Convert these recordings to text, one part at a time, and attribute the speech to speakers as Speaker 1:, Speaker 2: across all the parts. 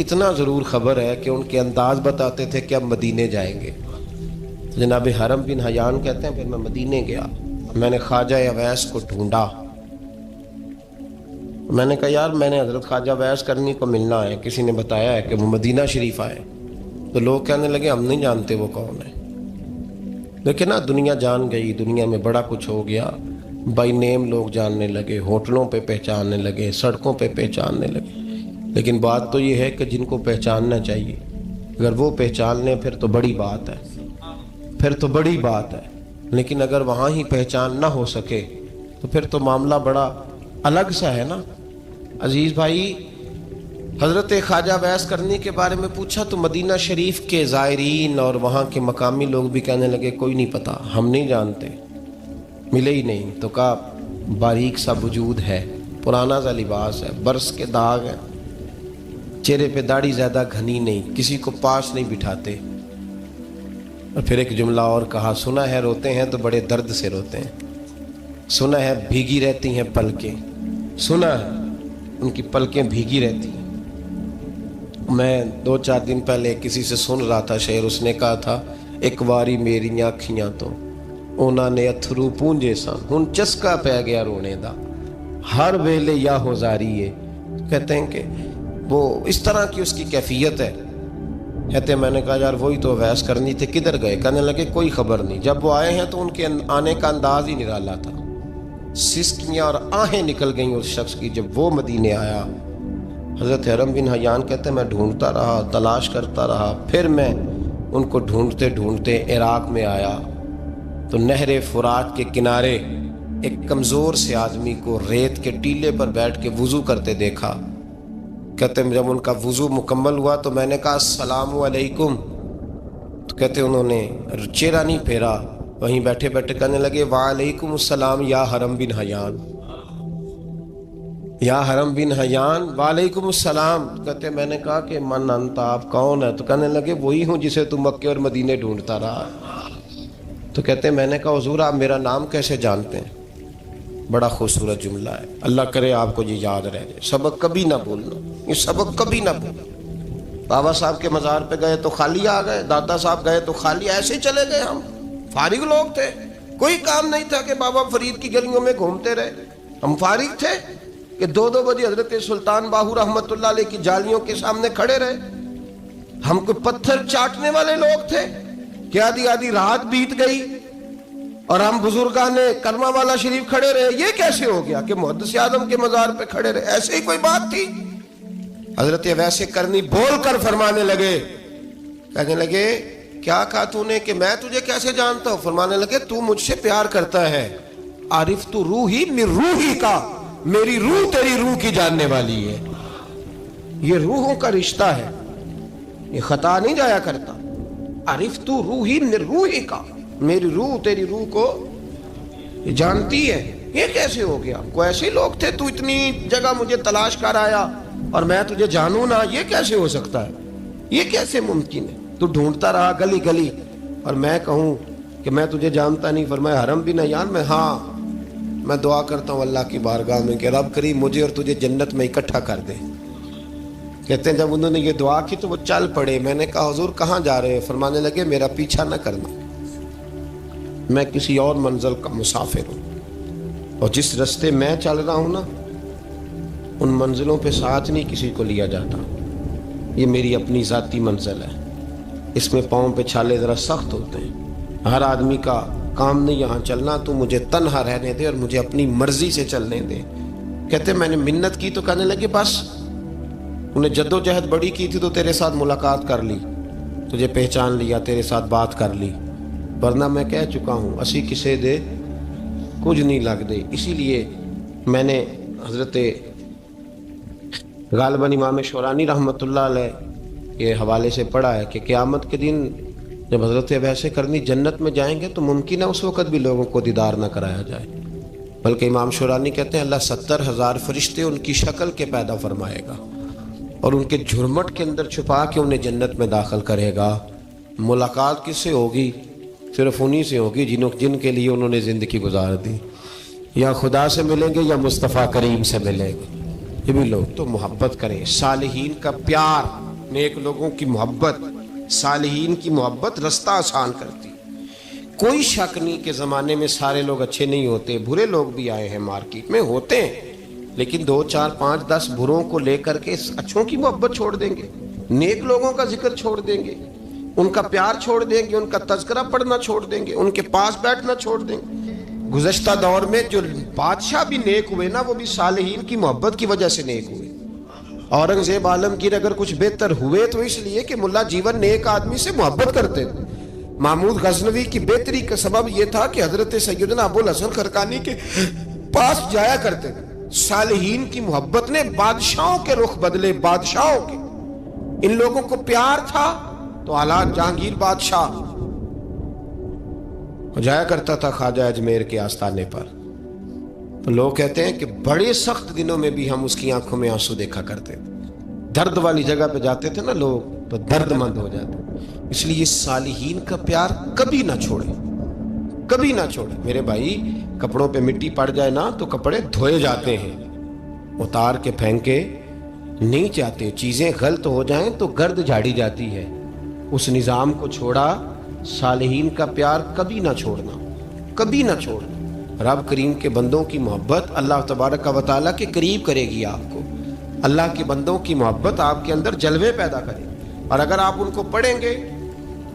Speaker 1: اتنا ضرور خبر ہے کہ ان کے انداز بتاتے تھے کہ اب مدینے جائیں گے. جناب حرم بن حیان کہتے ہیں پھر میں مدینے گیا. میں نے خواجہ اویس کو ڈھونڈا. میں نے کہا یار میں نے حضرت خواجہ اویس کرنی کو ملنا ہے. کسی نے بتایا ہے کہ وہ مدینہ شریف آئے. تو لوگ کہنے لگے ہم نہیں جانتے وہ کون ہے. لیکن نا دنیا جان گئی, دنیا میں بڑا کچھ ہو گیا. بائی نیم لوگ جاننے لگے, ہوٹلوں پہ پہچاننے لگے, سڑکوں پہ پہچاننے لگے. لیکن بات تو یہ ہے کہ جن کو پہچاننا چاہیے اگر وہ پہچان لیں پھر تو بڑی بات ہے, پھر تو بڑی بات ہے. لیکن اگر وہاں ہی پہچان نہ ہو سکے تو پھر تو معاملہ بڑا الگ سا ہے نا. عزیز بھائی, حضرت خواجہ اویس کرنی کے بارے میں پوچھا تو مدینہ شریف کے زائرین اور وہاں کے مقامی لوگ بھی کہنے لگے کوئی نہیں پتا, ہم نہیں جانتے, ملے ہی نہیں. تو کہا باریک سا وجود ہے, پرانا سا لباس ہے, برس کے داغ ہے, چہرے پہ داڑھی زیادہ گھنی نہیں, کسی کو پاس نہیں بٹھاتے. اور پھر ایک جملہ اور کہا, سنا ہے روتے ہیں تو بڑے درد سے روتے ہیں, سنا ہے بھیگی رہتی ہیں پلکیں, سنا ہے ان کی پلکیں بھیگی رہتی ہیں. میں 2-4 دن پہلے کسی سے سن رہا تھا شعر, اس نے کہا تھا ایک واری میری آنکھیاں تو انہوں نے اتھرو پونجے سن ہن چسکا پہ گیا رونے دا ہر ویلے یا ہوزاری ہے. کہتے ہیں کہ وہ اس طرح کی اس کی کیفیت ہے. کہتے ہیں میں نے کہا یار وہی تو اویس کرنی تھے, کدھر گئے؟ کہنے لگے کوئی خبر نہیں. جب وہ آئے ہیں تو ان کے آنے کا انداز ہی نرالا تھا. سسکیاں اور آہیں نکل گئیں اس شخص کی جب وہ مدینے آیا. حضرت حرم بن حیان کہتے ہیں میں ڈھونڈتا رہا, تلاش کرتا رہا. پھر میں ان کو ڈھونڈتے ڈھونڈتے عراق میں آیا تو نہر فرات کے کنارے ایک کمزور سے آدمی کو ریت کے ٹیلے پر بیٹھ کے وضو کرتے دیکھا. کہتے ہیں جب ان کا وضو مکمل ہوا تو میں نے کہا السلام علیکم. تو کہتے ہیں انہوں نے چہرہ نہیں پھیرا, وہیں بیٹھے بیٹھے کہنے لگے وعلیکم السلام یا حرم بن حیان, یا حرم بن حیان وعلیکم السلام. کہتے ہیں میں نے کہا کہ من انت, آپ کون ہے؟ تو کہنے لگے وہی ہوں جسے تم مکے اور مدینے ڈھونڈتا رہا. تو کہتے ہیں میں نے کہا حضور آپ میرا نام کیسے جانتے ہیں؟ بڑا خوبصورت جملہ ہے, اللہ کرے آپ کو یہ یاد رہ جائے. سبق کبھی نہ بھولنا, یہ سبق کبھی نہ بھولنا. بابا صاحب کے مزار پہ گئے تو خالی آ گئے, دادا صاحب گئے تو خالی, ایسے ہی چلے گئے. ہم فارغ لوگ تھے, کوئی کام نہیں تھا کہ بابا فرید کی گلیوں میں گھومتے رہے. ہم فارغ تھے کہ 2 بجے حضرت سلطان باہو رحمت اللہ علیہ کی جالیوں کے سامنے کھڑے رہے. ہم کوئی پتھر چاٹنے والے لوگ تھے کہ آدھی رات بیت گئی اور ہم بزرگان کرما والا شریف کھڑے رہے. یہ کیسے ہو گیا کہ محدث اعظم کے مزار پہ کھڑے رہے؟ ایسے ہی کوئی بات تھی؟ حضرت اویس کرنی بول کر فرمانے لگے, کہنے لگے کیا کہا تو نے کہ میں تجھے کیسے جانتا ہوں؟ فرمانے لگے تو مجھ سے پیار کرتا ہے. عارف تو روحی من روحی کا, میری روح تیری روح کی جاننے والی ہے. یہ روحوں کا رشتہ ہے, یہ خطا نہیں جایا کرتا. عارف تو روحی من روحی کا, میری روح تیری روح کو جانتی ہے. یہ کیسے ہو گیا؟ کوئی ایسے لوگ تھے, تو اتنی جگہ مجھے تلاش کر آیا اور میں تجھے جانوں نہ؟ یہ کیسے ہو سکتا ہے؟ یہ کیسے ممکن ہے؟ تو ڈھونڈتا رہا گلی گلی اور میں کہوں کہ میں تجھے جانتا نہیں. فرمایا حرم بن حیان میں, ہاں میں دعا کرتا ہوں اللہ کی بارگاہ میں کہ رب کریم مجھے اور تجھے جنت میں اکٹھا کر دے. کہتے ہیں جب انہوں نے یہ دعا کی تو وہ چل پڑے. میں نے کہا حضور کہاں جا رہے ہیں؟ فرمانے لگے میرا پیچھا نہ کرنا, میں کسی اور منزل کا مسافر ہوں, اور جس رستے میں چل رہا ہوں نا ان منزلوں پہ ساتھ نہیں کسی کو لیا جاتا. یہ میری اپنی ذاتی منزل ہے, اس میں پاؤں پہ چھالے ذرا سخت ہوتے ہیں. ہر آدمی کا کام نہیں یہاں چلنا, تو مجھے تنہا رہنے دے اور مجھے اپنی مرضی سے چلنے دے. کہتے میں نے منت کی تو کہنے لگے بس, انہیں جد و جہد بڑی کی تھی تو تیرے ساتھ ملاقات کر لی, تجھے پہچان لیا, تیرے ساتھ بات کر لی, ورنہ میں کہہ چکا ہوں اسی کسے دے کچھ نہیں لگ دے. اسی لیے میں نے حضرت غالباً امام شورانی رحمۃ اللہ علیہ کے حوالے سے پڑھا ہے کہ قیامت کے دن جب حضرت اویس کرنی جنت میں جائیں گے تو ممکن ہے اس وقت بھی لوگوں کو دیدار نہ کرایا جائے, بلکہ امام شورانی کہتے ہیں اللہ 70,000 فرشتے ان کی شکل کے پیدا فرمائے گا اور ان کے جھرمٹ کے اندر چھپا کے انہیں جنت میں داخل کرے گا. ملاقات کس سے ہوگی؟ صرف انہی سے ہوگی جن کے لیے انہوں نے زندگی گزار دی. یا خدا سے ملیں گے یا مصطفیٰ کریم سے ملیں گے. یہ بھی لوگ تو محبت کریں، صالحین کا پیار، نیک لوگوں کی محبت، صالحین کی محبت رستہ آسان کرتی۔ کوئی شک نہیں کہ زمانے میں سارے لوگ اچھے نہیں ہوتے، برے لوگ بھی آئے ہیں مارکیٹ میں، ہوتے ہیں، لیکن 2 4 5 10 بروں کو لے کر کے اچھوں کی محبت چھوڑ دیں گے، نیک لوگوں کا ذکر چھوڑ دیں گے، ان کا پیار چھوڑ دیں گے، ان کا تذکرہ پڑھنا چھوڑ دیں گے، ان کے پاس بیٹھنا چھوڑ دیں گے۔ گزشتہ دور میں جو بادشاہ بھی نیک ہوئے نا، وہ بھی صالحین کی محبت کی وجہ سے نیک ہوئے۔ اورنگزیب عالمگیر اگر کچھ بہتر ہوئے تو اس لیے کہ ملا جیون نیک آدمی سے محبت کرتے تھے۔ محمود غزنوی کی بہتری کا سبب یہ تھا کہ حضرت سیدنا ابوالحسن خرقانی کے پاس جایا کرتے تھے۔ صالحین کی محبت نے بادشاہوں کے رخ بدلے، بادشاہوں کے۔ ان لوگوں کو پیار تھا تو اعلیٰ جہانگیر بادشاہ جایا کرتا تھا خواجہ اجمیر کے آستانے پر، تو لوگ کہتے ہیں کہ بڑے سخت دنوں میں بھی ہم اس کی آنکھوں میں آنسو دیکھا کرتے تھے۔ درد والی جگہ پہ جاتے تھے نا لوگ تو درد مند ہو جاتے۔ اس لیے صالحین کا پیار کبھی نہ چھوڑے، کبھی نہ چھوڑے۔ میرے بھائی، کپڑوں پہ مٹی پڑ جائے نا تو کپڑے دھوئے جاتے ہیں، اتار کے پھینکے نہیں چاہتے۔ چیزیں غلط ہو جائیں تو گرد جھاڑی جاتی ہے۔ اس نظام کو چھوڑا، صالحین کا پیار کبھی نہ چھوڑنا، کبھی نہ چھوڑنا۔ رب کریم کے بندوں کی محبت اللہ تبارک و تعالیٰ کے قریب کرے گی آپ کو۔ اللہ کے بندوں کی محبت آپ کے اندر جلوے پیدا کرے، اور اگر آپ ان کو پڑھیں گے۔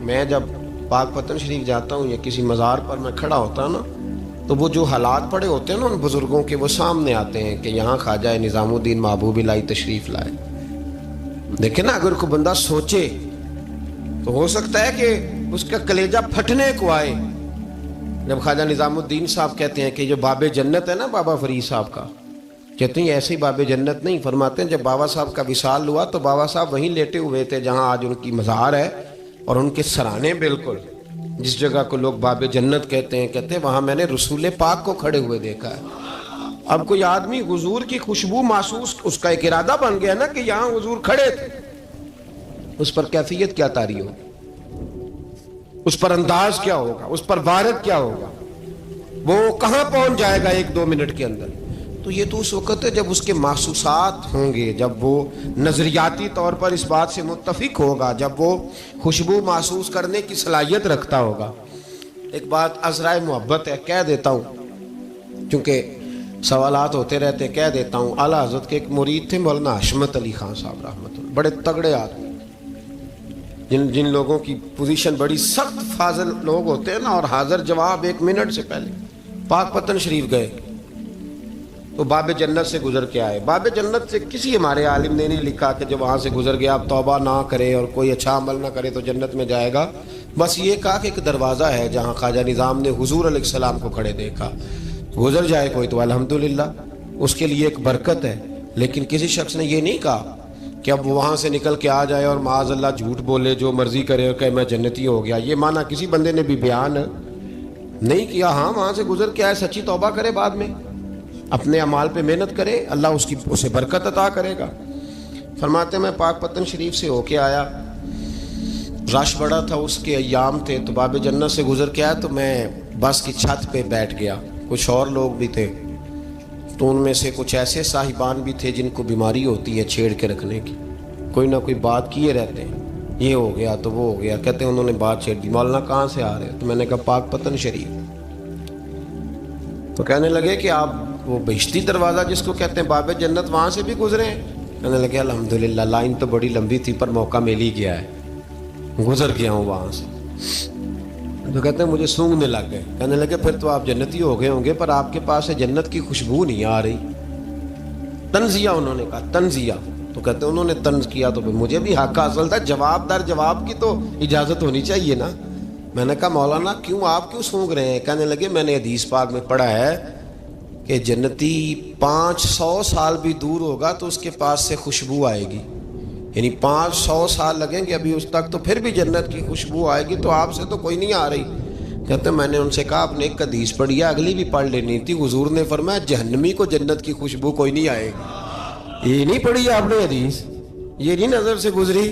Speaker 1: میں جب پاک پتن شریف جاتا ہوں یا کسی مزار پر میں کھڑا ہوتا ہوں نا، تو وہ جو حالات پڑے ہوتے ہیں نا ان بزرگوں کے، وہ سامنے آتے ہیں کہ یہاں خواجہ نظام الدین محبوب الہی تشریف لائے۔ دیکھیں نا، اگر کوئی بندہ سوچے تو ہو سکتا ہے کہ اس کا کلیجہ پھٹنے کو آئے جب خواجہ نظام الدین صاحب کہتے ہیں کہ جو باب جنت ہے نا بابا فرید صاحب کا، کہتے ہیں ایسے ہی باب جنت نہیں، فرماتے ہیں جب بابا صاحب کا وصال ہوا تو بابا صاحب وہیں لیٹے ہوئے تھے جہاں آج ان کی مزار ہے، اور ان کے سرانے بالکل جس جگہ کو لوگ باب جنت کہتے ہیں وہاں میں نے رسول پاک کو کھڑے ہوئے دیکھا ہے۔ اب کوئی آدمی حضور کی خوشبو محسوس، اس کا ایک ارادہ بن گیا نا کہ یہاں حضور کھڑے تھے، اس پر کیفیت کیا طاری ہو، اس پر انداز کیا ہوگا، اس پر وارد کیا ہوگا، وہ کہاں پہنچ جائے گا 1 2 منٹ کے اندر۔ تو یہ تو اس وقت ہے جب اس کے محسوسات ہوں گے، جب وہ نظریاتی طور پر اس بات سے متفق ہوگا، جب وہ خوشبو محسوس کرنے کی صلاحیت رکھتا ہوگا۔ ایک بات عذرائے محبت ہے، کہہ دیتا ہوں کیونکہ سوالات ہوتے رہتے، کہہ دیتا ہوں۔ اعلیٰ حضرت کے ایک مرید تھے مولانا حشمت علی خان صاحب رحمۃ اللہ، بڑے تگڑے آدمی، جن لوگوں کی پوزیشن بڑی سخت فاضل لوگ ہوتے ہیں نا، اور حاضر جواب 1 منٹ سے پہلے پاک پتن شریف گئے تو باب جنت سے گزر کے آئے۔ باب جنت سے کسی ہمارے عالم نے نہیں لکھا کہ جب وہاں سے گزر گیا اب توبہ نہ کرے اور کوئی اچھا عمل نہ کرے تو جنت میں جائے گا، بس یہ کہا کہ ایک دروازہ ہے جہاں خواجہ نظام نے حضور علیہ السلام کو کھڑے دیکھا، گزر جائے کوئی تو الحمدللہ اس کے لیے ایک برکت ہے۔ لیکن کسی شخص نے یہ نہیں کہا کہ اب وہاں سے نکل کے آ جائے اور معاذ اللہ جھوٹ بولے، جو مرضی کرے اور کہ میں جنتی ہو گیا۔ یہ معنی کسی بندے نے بھی بیان نہیں کیا۔ ہاں، وہاں سے گزر کے آئے، سچی توبہ کرے، بعد میں اپنے اعمال پہ محنت کرے، اللہ اسے برکت عطا کرے گا۔ فرماتے میں پاک پتن شریف سے ہو کے آیا، رش بڑا تھا، اس کے ایام تھے، تو باب جنت سے گزر کے آیا تو میں بس کی چھت پہ بیٹھ گیا۔ کچھ اور لوگ بھی تھے، تو ان میں سے کچھ ایسے صاحبان بھی تھے جن کو بیماری ہوتی ہے چھیڑ کے رکھنے کی، کوئی نہ کوئی بات کیے رہتے ہیں، یہ ہو گیا تو وہ ہو گیا، کہتے ہیں انہوں نے بات چھیڑ دی، مولانا کہاں سے آ رہے ہیں؟ تو میں نے کہا پاک پتن شریف۔ تو کہنے لگے کہ آپ وہ بہشتی دروازہ جس کو کہتے ہیں باب جنت، وہاں سے بھی گزرے ہیں؟ کہنے لگے الحمدللہ، لائن تو بڑی لمبی تھی پر موقع مل ہی گیا ہے، گزر گیا ہوں وہاں سے۔ تو کہتے ہیں مجھے سونگنے لگ گئے۔ کہنے لگے پھر تو آپ جنتی ہو گئے ہوں گے، پر آپ کے پاس سے جنت کی خوشبو نہیں آ رہی۔ تنزیہ انہوں نے کہا، تنزیہ۔ تو کہتے ہیں انہوں نے طنز کیا تو مجھے بھی حق حاصل تھا، جواب در جواب کی تو اجازت ہونی چاہیے نا۔ میں نے کہا مولانا آپ کیوں سونگ رہے ہیں؟ کہنے لگے میں نے حدیث پاک میں پڑھا ہے کہ جنتی 500 سال بھی دور ہوگا تو اس کے پاس سے خوشبو آئے گی، یعنی 500 سال لگیں گے ابھی اس تک، تو پھر بھی جنت کی خوشبو آئے گی، تو آپ سے تو کوئی نہیں آ رہی۔ کہتے میں نے ان سے کہا آپ نے ایک حدیث پڑھی ہے، اگلی بھی پڑھ لینی تھی۔ حضور نے فرمایا جہنمی کو جنت کی خوشبو کوئی نہیں آئے گی۔ یہ نہیں پڑھی آپ نے حدیث، یہ نہیں نظر سے گزری؟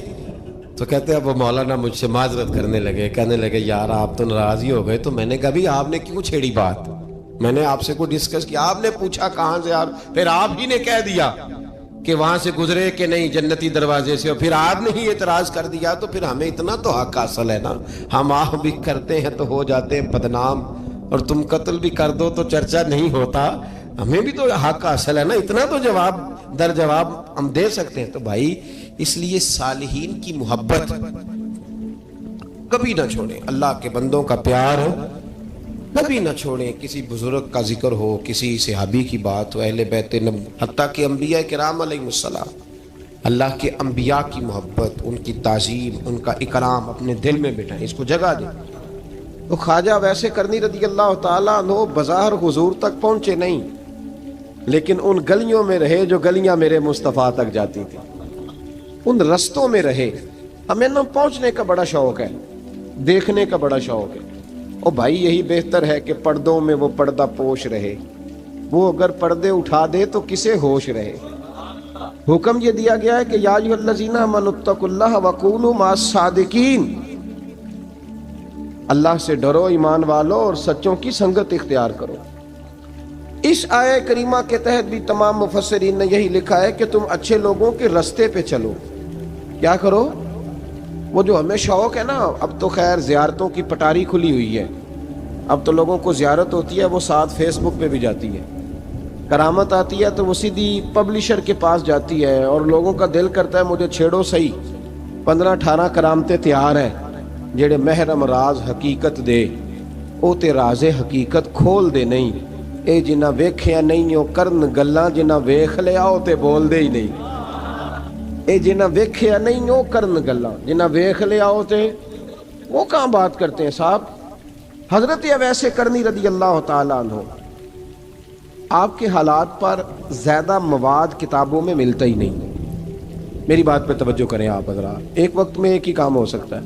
Speaker 1: تو کہتے ہیں اب وہ مولانا مجھ سے معذرت کرنے لگے، کہنے لگے یار آپ تو ناراض ہی ہو گئے۔ تو میں نے کہا بھی آپ نے کیوں چھیڑی بات؟ میں نے آپ سے کوئی ڈسکس کیا؟ آپ نے پوچھا کہاں سے، پھر آپ ہی نے کہہ دیا کہ وہاں سے گزرے کہ نہیں جنتی دروازے سے، اور پھر آپ نے ہی اعتراض کر دیا تو پھر ہمیں اتنا تو حق حاصل ہے نا، ہم آہ بھی کرتے ہیں تو ہو جاتے ہیں بدنام، اور تم قتل بھی کر دو تو چرچا نہیں ہوتا، ہمیں بھی تو حق حاصل ہے نا، اتنا تو جواب در جواب ہم دے سکتے ہیں۔ تو بھائی اس لیے صالحین کی محبت کبھی نہ چھوڑیں، اللہ کے بندوں کا پیار کبھی نہ چھوڑیں، کسی بزرگ کا ذکر ہو، کسی صحابی کی بات ہو، اہل بیت نبی، حتیٰ کہ انبیاء کرام علیہ السلام، اللہ کے انبیاء کی محبت، ان کی تعظیم، ان کا اکرام اپنے دل میں بٹھائیں، اس کو جگہ دیں۔ تو خواجہ ویسے کرنی رضی اللہ تعالیٰ عنہ بظاہر حضور تک پہنچے نہیں، لیکن ان گلیوں میں رہے جو گلیاں میرے مصطفیٰ تک جاتی تھی، ان رستوں میں رہے۔ ہمیں نہ پہنچنے کا بڑا شوق ہے، دیکھنے کا بڑا شوق ہے، اور بھائی یہی بہتر ہے کہ پردوں میں وہ پردہ پوش رہے، وہ اگر پردے اٹھا دے تو کسے ہوش رہے۔ حکم یہ دیا گیا ہے کہ یا ایھا الذین آمنوا اتقوا اللہ وکونوا مع الصادقین، اللہ سے ڈرو ایمان والو اور سچوں کی سنگت اختیار کرو۔ اس آیہ کریمہ کے تحت بھی تمام مفسرین نے یہی لکھا ہے کہ تم اچھے لوگوں کے رستے پہ چلو۔ کیا کرو؟ وہ جو ہمیں شوق ہے نا، اب تو خیر زیارتوں کی پٹاری کھلی ہوئی ہے، اب تو لوگوں کو زیارت ہوتی ہے وہ ساتھ فیس بک پہ بھی جاتی ہے، کرامت آتی ہے تو وہ سیدھی پبلشر کے پاس جاتی ہے، اور لوگوں کا دل کرتا ہے مجھے چھیڑو صحیح، 15-18 کرامتیں تیار ہیں، جڑے محرم راز حقیقت دے او تے راز حقیقت کھول دے نہیں، اے جنہ ویکھیا نہیں او کرن گلاں، جنہ ویکھ لیا او تے بول دے ہی نہیں، اے جنہ ویکھیا نہیں او کرن گلاں، جنہ ویکھ لیا او تے وہ کہاں بات کرتے ہیں صاحب۔ حضرت اویس کرنی رضی اللہ تعالیٰ عنہ، آپ کے حالات پر زیادہ مواد کتابوں میں ملتا ہی نہیں، میری بات پہ توجہ کریں آپ حضرات، ایک وقت میں ایک ہی کام ہو سکتا ہے۔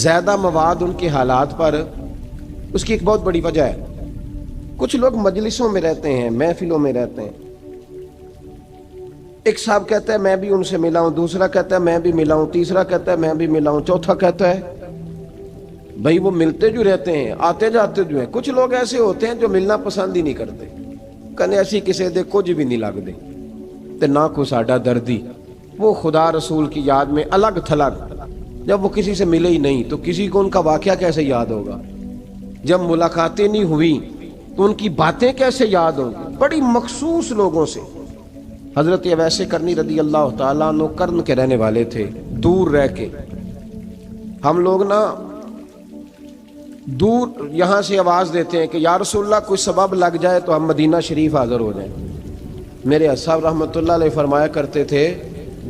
Speaker 1: زیادہ مواد ان کے حالات پر، اس کی ایک بہت بڑی وجہ ہے، کچھ لوگ مجلسوں میں رہتے ہیں، محفلوں میں رہتے ہیں، ایک صاحب کہتا ہے میں بھی ان سے ملا ہوں، دوسرا کہتا ہے میں بھی ملا ہوں، تیسرا کہتا ہے میں بھی ملا ہوں، چوتھا کہتا ہے بھائی وہ ملتے جو رہتے ہیں، آتے جاتے جو ہیں۔ کچھ لوگ ایسے ہوتے ہیں جو ملنا پسند ہی نہیں کرتے، کنے ایسی کسی دے کچھ بھی نہیں لگ دے تے نہ کو ساڈا دردی، وہ خدا رسول کی یاد میں الگ تھلگ، جب وہ کسی سے ملے ہی نہیں تو کسی کو ان کا واقعہ کیسے یاد ہوگا، جب ملاقاتیں نہیں ہوئی تو ان کی باتیں کیسے یاد ہوں گی، بڑی مخصوص لوگوں سے۔ حضرت اویس کرنی رضی اللہ تعالیٰ عنہ کرن کے رہنے والے تھے، دور رہ کے۔ ہم لوگ نا دور یہاں سے آواز دیتے ہیں کہ یا رسول اللہ کوئی سبب لگ جائے تو ہم مدینہ شریف حاضر ہو جائیں۔ میرے اصحاب رحمۃ اللہ علیہ فرمایا کرتے تھے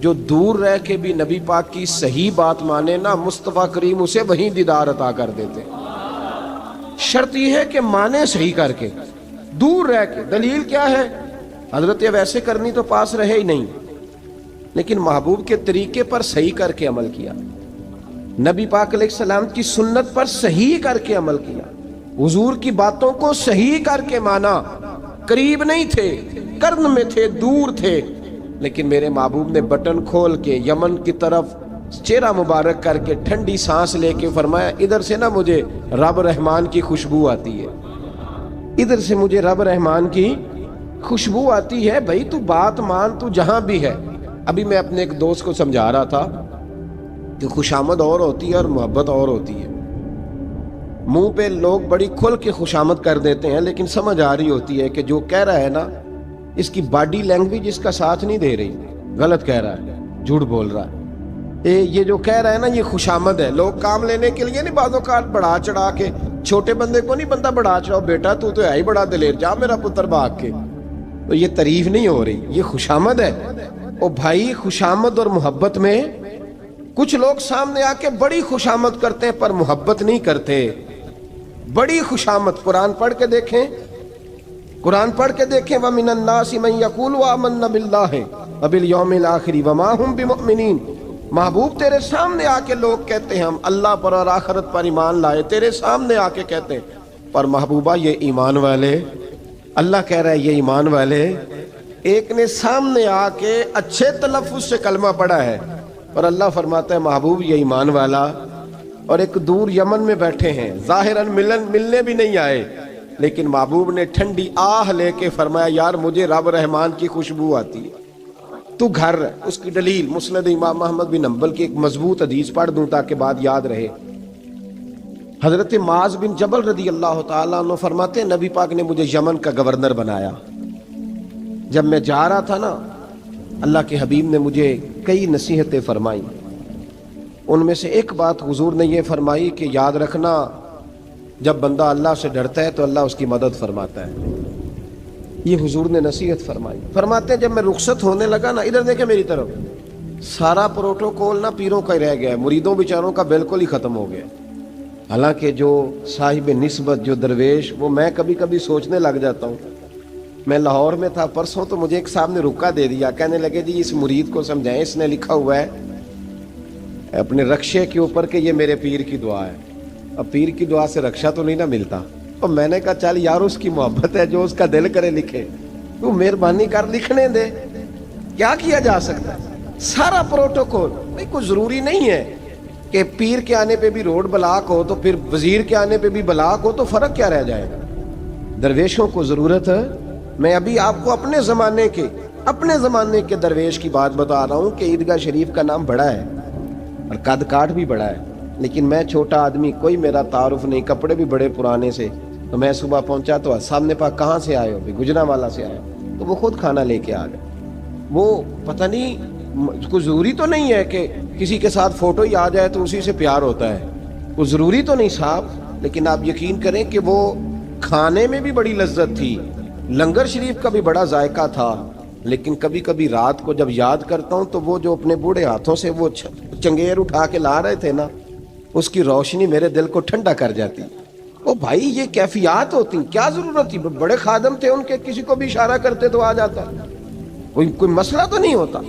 Speaker 1: جو دور رہ کے بھی نبی پاک کی صحیح بات مانے نا، مصطفیٰ کریم اسے وہیں دیدار عطا کر دیتے۔ شرط یہ ہے کہ مانے صحیح کر کے، دور رہ کے۔ دلیل کیا ہے؟ حضرت اویس کرنی تو پاس رہے ہی نہیں، لیکن محبوب کے طریقے پر صحیح کر کے عمل کیا، نبی پاک علیہ السلام کی سنت پر صحیح کر کے عمل کیا، حضور کی باتوں کو صحیح کر کے مانا۔ قریب نہیں تھے، قرن میں تھے، دور تھے، لیکن میرے محبوب نے بٹن کھول کے یمن کی طرف چہرہ مبارک کر کے ٹھنڈی سانس لے کے فرمایا ادھر سے نا مجھے رب رحمان کی خوشبو آتی ہے، ادھر سے مجھے رب رحمان کی خوشبو آتی ہے، بھائی تو بات مان، تو جہاں بھی ہے۔ ابھی میں اپنے ایک دوست کو سمجھا رہا تھا کہ خوشامد اور ہوتی ہے اور محبت اور ہوتی ہے۔ منہ پہ لوگ بڑی کھل کے خوشامد کر دیتے ہیں، لیکن سمجھ آ رہی ہوتی ہے کہ جو کہہ رہا ہے نا اس کی باڈی لینگویج اس کا ساتھ نہیں دے رہی، غلط کہہ رہا ہے، جھوٹ بول رہا ہے۔ یہ جو کہہ رہا ہے نا یہ خوشامد ہے۔ لوگ کام لینے کے لیے نہیں بعض اوقات بڑھا چڑھا کے، چھوٹے بندے کو نہیں بندہ بڑھا چڑھاؤ، بیٹا تو ہے ہی بڑا دلیر، جا میرا پتر بھاگ کے، تو یہ تعریف نہیں ہو رہی، یہ خوشامد ہے۔ او بھائی خوشامد اور محبت میں کچھ لوگ سامنے آ کے بڑی خوشامد کرتے ہیں پر محبت نہیں کرتے۔ بڑی خوشامد قرآن پڑھ کے دیکھیں، قرآن پڑھ کے دیکھیں وَمِنَ النَّاسِ مَن يَقُولُ آمَنَّا بِاللَّهِ وَبِالْيَوْمِ الْآخِرِ وَمَا هُمْ بِمُؤْمِنِينَ۔ محبوب تیرے سامنے آ کے لوگ کہتے ہیں ہم اللہ پر اور آخرت پر ایمان لائے، تیرے سامنے آ کے کہتے ہیں، پر محبوبہ یہ ایمان والے، اللہ کہہ رہا ہے یہ ایمان والے۔ ایک نے سامنے آ کے اچھے تلفظ سے کلمہ پڑھا ہے اور اللہ فرماتا ہے محبوب یہ ایمان والا، اور ایک دور یمن میں بیٹھے ہیں، ظاہراً ملنے بھی نہیں آئے، لیکن محبوب نے ٹھنڈی آہ لے کے فرمایا یار مجھے رب رحمان کی خوشبو آتی ہے۔ تو گھر اس کی دلیل مسند امام محمد بن حنبل کی ایک مضبوط حدیث پڑھ دوں تاکہ بات یاد رہے. حضرت معاذ بن جبل رضی اللہ تعالیٰ عنہ فرماتے ہیں نبی پاک نے مجھے یمن کا گورنر بنایا. جب میں جا رہا تھا نا اللہ کے حبیب نے مجھے کئی نصیحتیں فرمائیں. ان میں سے ایک بات حضور نے یہ فرمائی کہ یاد رکھنا جب بندہ اللہ سے ڈرتا ہے تو اللہ اس کی مدد فرماتا ہے. یہ حضور نے نصیحت فرمائی. فرماتے ہیں جب میں رخصت ہونے لگا نا ادھر دیکھیں میری طرف سارا پروٹوکول نا پیروں کا ہی رہ گیا ہے, مریدوں بیچاروں کا بالکل ہی ختم ہو گیا. حالانکہ جو صاحب نسبت جو درویش وہ میں کبھی کبھی سوچنے لگ جاتا ہوں. میں لاہور میں تھا پرسوں تو مجھے ایک صاحب نے رکا دے دیا, کہنے لگے جی اس مرید کو سمجھائیں, اس نے لکھا ہوا ہے اپنے رکشے کے اوپر کہ یہ میرے پیر کی دعا ہے. اب پیر کی دعا سے رکشہ تو نہیں نہ ملتا. تو میں نے کہا چل یار اس کی محبت ہے جو اس کا دل کرے لکھے, تو مہربانی کر لکھنے دے, کیا کیا جا سکتا ہے. سارا پروٹوکول بھائی کوئی ضروری نہیں ہے کہ پیر کے آنے پہ بھی روڈ بلاک ہو تو پھر وزیر کے آنے پہ بھی بلاک ہو, تو فرق کیا رہ جائے گا. درویشوں کو ضرورت ہے. میں ابھی آپ کو اپنے زمانے کے درویش کی بات بتا رہا ہوں کہ عیدگاہ شریف کا نام بڑا ہے اور قد کاٹ بھی بڑا ہے, لیکن میں چھوٹا آدمی, کوئی میرا تعارف نہیں, کپڑے بھی بڑے پرانے سے. تو میں صبح پہنچا تو سامنے پاک کہاں سے آئے ہو, بھی گجرا والا سے آئے, تو وہ خود کھانا لے کے آ گئے. وہ پتہ نہیں کوئی ضروری تو نہیں ہے کہ کسی کے ساتھ فوٹو ہی آ جائے تو اسی سے پیار ہوتا ہے, وہ ضروری تو نہیں صاحب. لیکن آپ یقین کریں کہ وہ کھانے میں بھی بڑی لذت تھی, لنگر شریف کا بھی بڑا ذائقہ تھا. لیکن کبھی کبھی رات کو جب یاد کرتا ہوں تو وہ جو اپنے بوڑھے ہاتھوں سے وہ چنگیر اٹھا کے لا رہے تھے نا, اس کی روشنی میرے دل کو ٹھنڈا کر جاتی. او بھائی یہ کیفیات ہوتی, کیا ضرورت تھی. بڑے خادم تھے ان کے, کسی کو بھی اشارہ کرتے تو آ جاتا, کوئی مسئلہ تو نہیں ہوتا.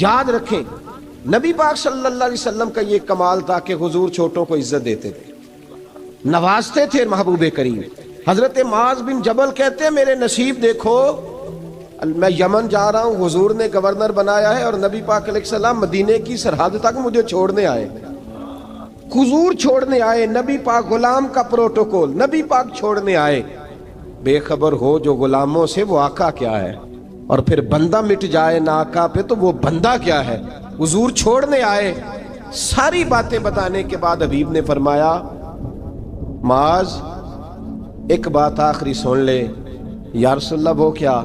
Speaker 1: یاد رکھیں نبی پاک صلی اللہ علیہ وسلم کا یہ کمال تھا کہ حضور چھوٹوں کو عزت دیتے تھے, نوازتے تھے محبوب کریم. حضرت معاذ بن جبل کہتے ہیں میرے نصیب دیکھو, میں یمن جا رہا ہوں, حضور نے گورنر بنایا ہے اور نبی پاک علیہ السلام مدینے کی سرحد تک مجھے چھوڑنے آئے. حضور چھوڑنے آئے, نبی پاک غلام کا پروٹوکول, نبی پاک چھوڑنے آئے. بے خبر ہو جو غلاموں سے وہ آقا کیا ہے, اور پھر بندہ مٹ جائے نہ آقا پہ تو وہ بندہ کیا ہے. حضور چھوڑنے آئے, ساری باتیں بتانے کے بعد حبیب نے فرمایا معاذ ایک بات آخری سن لے. یا رسول اللہ وہ کیا؟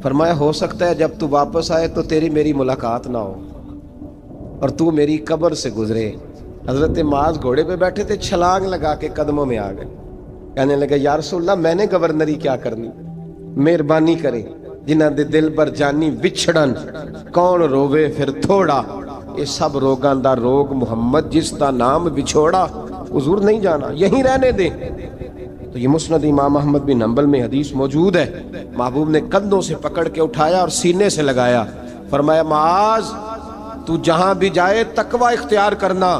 Speaker 1: فرمایا ہو سکتا ہے جب تو واپس آئے تو تیری میری ملاقات نہ ہو اور تو میری قبر سے گزرے. حضرت معاذ گھوڑے پہ بیٹھے تھے, چھلانگ لگا کے قدموں میں آ گئے. کہنے لگے یا رسول اللہ میں نے گورنری کیا کرنی, مہربانی کرے. جنہاں دے دل بر جانی وچھڑن کون روے پھر تھوڑا, یہ سب روگاں دا روگ محمد جس دا نام بچھوڑا. حضور نہیں جانا, یہیں رہنے دیں. تو یہ مسند امام احمد بن حنبل میں حدیث موجود ہے. محبوب نے کندھوں سے پکڑ کے اٹھایا اور سینے سے لگایا, فرمایا معاذ تو جہاں بھی جائے تقوی اختیار کرنا.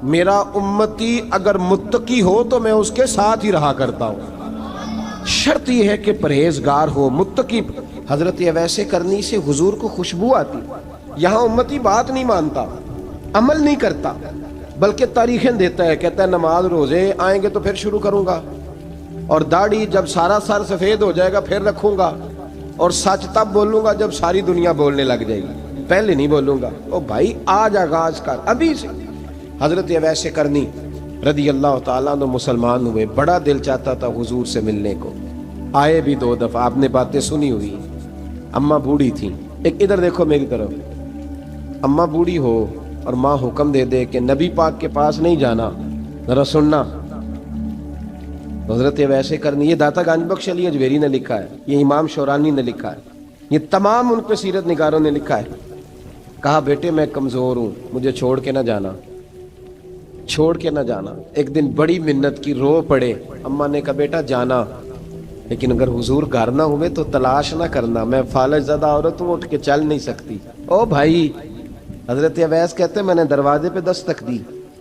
Speaker 1: میرا امتی اگر متقی ہو تو میں اس کے ساتھ ہی رہا کرتا ہوں, شرط یہ ہے کہ پرہیزگار ہو, متقی. حضرت ویسے کرنی سے حضور کو خوشبو آتی. یہاں امتی بات نہیں مانتا, عمل نہیں کرتا, بلکہ تاریخیں دیتا ہے. کہتا ہے نماز روزے آئیں گے تو پھر شروع کروں گا, اور داڑھی جب سارا سر سفید ہو جائے گا پھر رکھوں گا, اور سچ تب بولوں گا جب ساری دنیا بولنے لگ جائے گی, پہلے نہیں بولوں گا. او بھائی آج آغاز کر ابھی سے. حضرت ویسے کرنی رضی اللہ تعالیٰ عنہ مسلمان ہوئے, بڑا دل چاہتا تھا حضور سے ملنے کو. آئے بھی 2 دفعہ, آپ نے باتیں سنی ہوئی. اماں بوڑھی تھیں, ایک ادھر دیکھو میری طرف. اماں بوڑھی ہو اور ماں حکم دے دے کہ نبی پاک کے پاس نہیں جانا, ذرا سننا. حضرت ویسے کرنی, یہ داتا گنج بخش علی اجویری نے لکھا ہے, یہ امام شورانی نے لکھا ہے, یہ تمام ان پہ سیرت نگاروں نے لکھا ہے. کہا بیٹے میں کمزور ہوں, مجھے چھوڑ کے نہ جانا, چھوڑ کے نہ جانا. ایک دن بڑی منت کی, رو پڑے. اماں نے کہا بیٹا جانا, لیکن اگر حضور گھر نہ ہوئے تو تلاش نہ کرنا, میں فالج زدہ عورت ہوں, اٹھ کے چل نہیں سکتی. او بھائی حضرت اویس کہتے ہیں میں نے دروازے پہ دستک دی.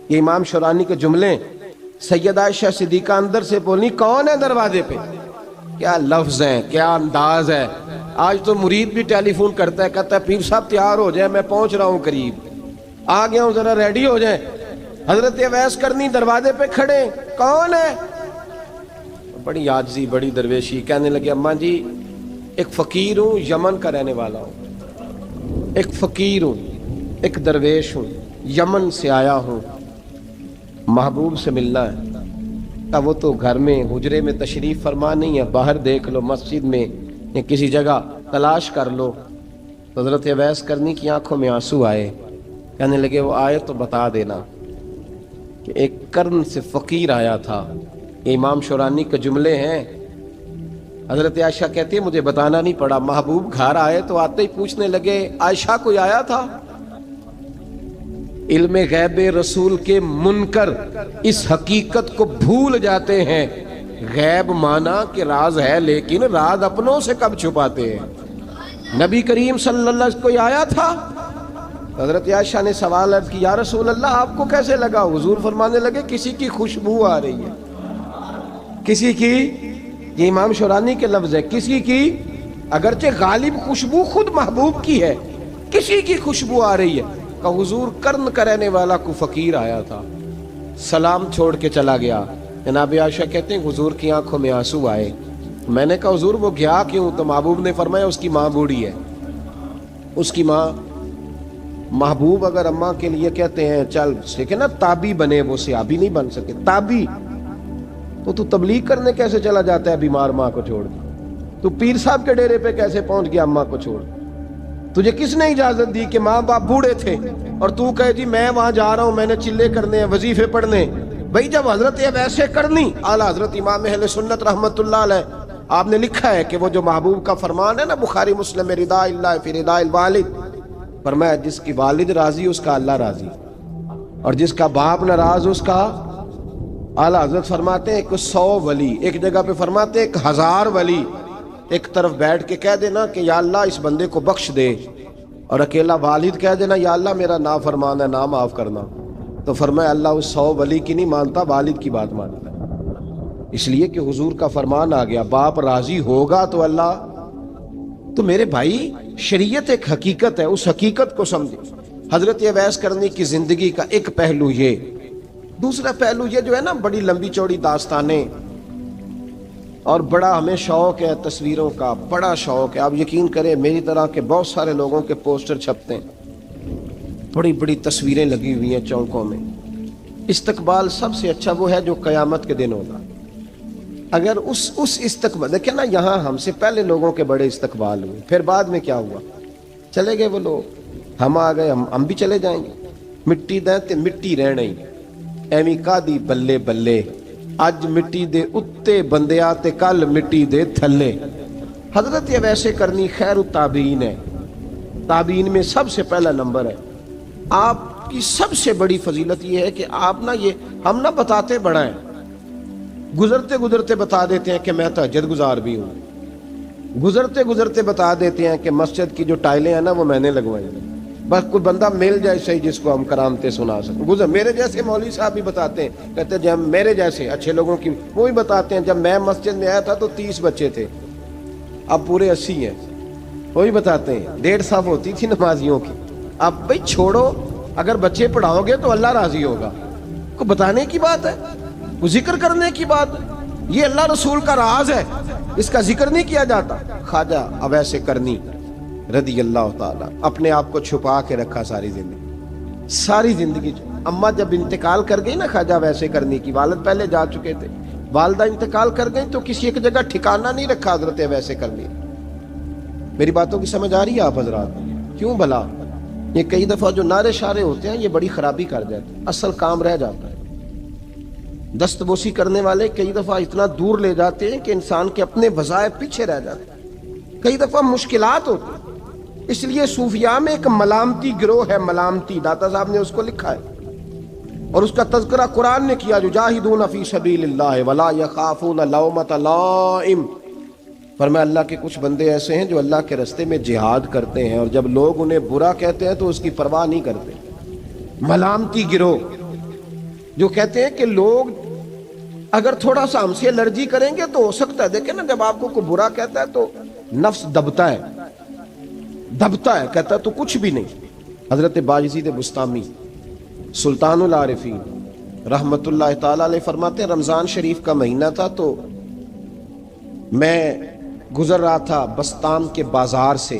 Speaker 1: یہ امام شورانی کے جملے. سیدہ عائشہ صدیقہ اندر سے بولی کون ہے دروازے پہ؟ کیا لفظ ہیں, کیا انداز ہے. آج تو مرید بھی ٹیلی فون کرتا ہے, کہتا ہے پیر صاحب تیار ہو جائے, میں پہنچ رہا ہوں, قریب آ گیا ہوں, ذرا ریڈی ہو جائیں. حضرت اویس کرنی دروازے پہ کھڑے, کون ہے؟ بڑی عاجزی, بڑی درویشی. کہنے لگے اماں جی ایک فقیر ہوں, یمن کا رہنے والا ہوں, ایک فقیر ہوں، ایک درویش ہوں، یمن سے آیا ہوں، محبوب سے ملنا ہے۔ اب وہ تو گھر میں حجرے میں تشریف فرما نہیں ہے، باہر دیکھ لو، مسجد میں یا کسی جگہ تلاش کر لو۔ حضرت اویس کرنی کی آنکھوں میں آنسو آئے، کہنے لگے وہ آئے تو بتا دینا کہ ایک قرن سے فقیر آیا تھا۔ امام شورانی کے جملے ہیں۔ حضرت عائشہ کہتی ہے مجھے بتانا نہیں پڑا، محبوب گھر آئے تو آتے ہی پوچھنے لگے عائشہ کوئی آیا تھا؟ علم غیب رسول کے منکر اس حقیقت کو بھول جاتے ہیں۔ غیب مانا کہ راز ہے، لیکن راز اپنوں سے کب چھپاتے ہیں؟ نبی کریم صلی اللہ علیہ وسلم کوئی آیا تھا؟ حضرت عائشہ نے سوال عرض کی یا رسول اللہ آپ کو کیسے لگا؟ حضور فرمانے لگے کسی کی خوشبو آ رہی ہے، کسی کی، یہ امام شورانی کے لفظ ہے، کسی کی، اگرچہ غالب خوشبو خود محبوب کی ہے، کسی کی خوشبو آ رہی ہے۔ کہ حضور قرن کا رہنے والا کو فقیر آیا تھا، سلام چھوڑ کے چلا گیا۔ جناب عائشہ کہتے ہیں حضور کی آنکھوں میں آنسو آئے۔ میں نے کہا حضور وہ گیا کیوں؟ تو محبوب نے فرمایا اس کی ماں بوڑھی ہے، اس کی ماں۔ محبوب اگر اماں کے لیے کہتے ہیں چل دیکھیں نا تابی بنے، وہ صحابی نہیں بن سکے، تابی تو تبلیغ کرنے کیسے چلا جاتا ہے بیمار ماں کو چھوڑ کے؟ تو پیر صاحب کے ڈیرے پہ کیسے پہنچ گیا اماں کو چھوڑ؟ تجھے کس نے اجازت دی کہ ماں باپ بوڑھے تھے اور تو کہے جی میں وہاں جا رہا ہوں، میں نے چلے کرنے ہیں، وظیفے پڑھنے؟ بھئی جب حضرت ویسے کرنی، اعلیٰ حضرت امام اہل سنت رحمت اللہ علیہ آپ نے لکھا ہے کہ وہ جو محبوب کا فرمان ہے نا بخاری مسلم میں، رضا اللہ فی رضا الوالد، فرمایا جس کی والد راضی اس کا اللہ راضی، اور جس کا باپ ناراض اس کا، اعلیٰ حضرت فرماتے ہیں 100 ولی، ایک جگہ پہ فرماتے ہیں 1000 ولی ایک طرف بیٹھ کے کہہ دینا کہ یا اللہ اس بندے کو بخش دے، اور اکیلا والد کہہ دینا یا اللہ میرا نافرمان ہے، نہ معاف کرنا، تو فرمایا اللہ اس 100 ولی کی نہیں مانتا، والد کی بات مانتا ہے۔ اس لیے کہ حضور کا فرمان آ گیا باپ راضی ہوگا تو اللہ۔ تو میرے بھائی شریعت ایک حقیقت ہے، اس حقیقت کو سمجھے۔ حضرت اویس کرنی کی زندگی کا ایک پہلو یہ، دوسرا پہلو یہ جو ہے نا بڑی لمبی چوڑی داستانیں، اور بڑا ہمیں شوق ہے تصویروں کا، بڑا شوق ہے۔ آپ یقین کریں میری طرح کے بہت سارے لوگوں کے پوسٹر چھپتے ہیں، بڑی بڑی تصویریں لگی ہوئی ہیں چوکوں میں۔ استقبال سب سے اچھا وہ ہے جو قیامت کے دن ہوگا۔ اگر اس استقبال دیکھیں نا، یہاں ہم سے پہلے لوگوں کے بڑے استقبال ہوئے، پھر بعد میں کیا ہوا؟ چلے گئے وہ لوگ، ہم آ گئے، ہم بھی چلے جائیں گے۔ مٹی دیں تے مٹی رہنا ہی، ایویں کا دی بلے بلے، اج مٹی دے اتے بندیا تے کل مٹی دے تھلے۔ حضرت اویس کرنی خیر التابعین ہے، تابعین میں سب سے پہلا نمبر ہے۔ آپ کی سب سے بڑی فضیلت یہ ہے کہ آپ نا، یہ ہم نہ بتاتے بڑا ہیں، گزرتے گزرتے بتا دیتے ہیں کہ میں تہجد گزار بھی ہوں، گزرتے گزرتے بتا دیتے ہیں کہ مسجد کی جو ٹائلیں ہیں نا وہ میں نے لگوائی ہیں، بس کوئی بندہ مل جائے صحیح جس کو ہم کرامتیں سنا سکیں۔ میرے جیسے مولوی صاحب بھی بتاتے ہیں، کہتے ہیں جب میرے جیسے اچھے لوگوں کی وہ بھی بتاتے ہیں جب میں مسجد میں آیا تھا تو 30 بچے تھے، اب پورے 80 ہیں، وہی بتاتے ہیں 1.5 صف ہوتی تھی نمازیوں کی، اب بھائی چھوڑو، اگر بچے پڑھاؤ گے تو اللہ راضی ہوگا۔ کو بتانے کی بات ہے، وہ ذکر کرنے کی بات ہے، یہ اللہ رسول کا راز ہے، اس کا ذکر نہیں کیا جاتا۔ خواجہ اویس کرنی رضی اللہ تعالیٰ اپنے آپ کو چھپا کے رکھا ساری زندگی۔ اماں جب انتقال کر گئی نا خواجہ اویس کرنی کی، والد پہلے جا چکے تھے، والدہ انتقال کر گئی تو کسی ایک جگہ ٹھکانہ نہیں رکھا حضرت اویس کرنی۔ میری باتوں کی سمجھ آ رہی ہے آپ حضرات؟ کیوں بھلا یہ کئی دفعہ جو نعرے شارے ہوتے ہیں یہ بڑی خرابی کر جاتے ہیں، اصل کام رہ جاتا ہے۔ دست بوسی کرنے والے کئی دفعہ اتنا دور لے جاتے ہیں کہ انسان کے اپنے وظائف پیچھے رہ جاتے ہیں، کئی دفعہ مشکلات ہوتی ہیں۔ اس لیے صوفیاء میں ایک ملامتی گروہ ہے، ملامتی، داتا صاحب نے اس کو لکھا ہے اور اس کا تذکرہ قرآن نے کیا، یجاہدون فی سبیل اللہ ولا یخافون لومۃ لائم۔ فرمایا اللہ کے کچھ بندے ایسے ہیں جو اللہ کے راستے میں جہاد کرتے ہیں اور جب لوگ انہیں برا کہتے ہیں تو اس کی پرواہ نہیں کرتے۔ ملامتی گروہ جو کہتے ہیں کہ لوگ اگر تھوڑا سا ہم سے الرجی کریں گے تو ہو سکتا ہے، دیکھیں نا جب آپ کو کوئی برا کہتا ہے تو نفس دبتا ہے، کہتا ہے تو کچھ بھی نہیں۔ حضرت باجزید بستامی سلطان العارفین رحمت اللہ تعالی علیہ فرماتے ہیں رمضان شریف کا مہینہ تھا تو میں گزر رہا تھا بستام کے بازار سے،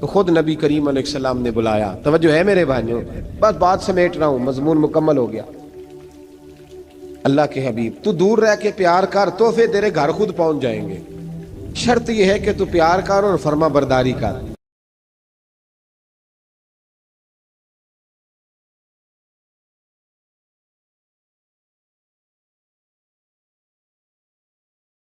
Speaker 1: تو خود نبی کریم علیہ السلام نے بلایا. توجہ ہے میرے بھائیوں، بس بات سمیٹ رہا ہوں، مضمون مکمل ہو گیا. اللہ کے حبیب تو دور رہ کے پیار کر، تحفے تیرے گھر خود پہنچ جائیں گے. شرط یہ ہے کہ تو پیار کر اور فرما برداری کر.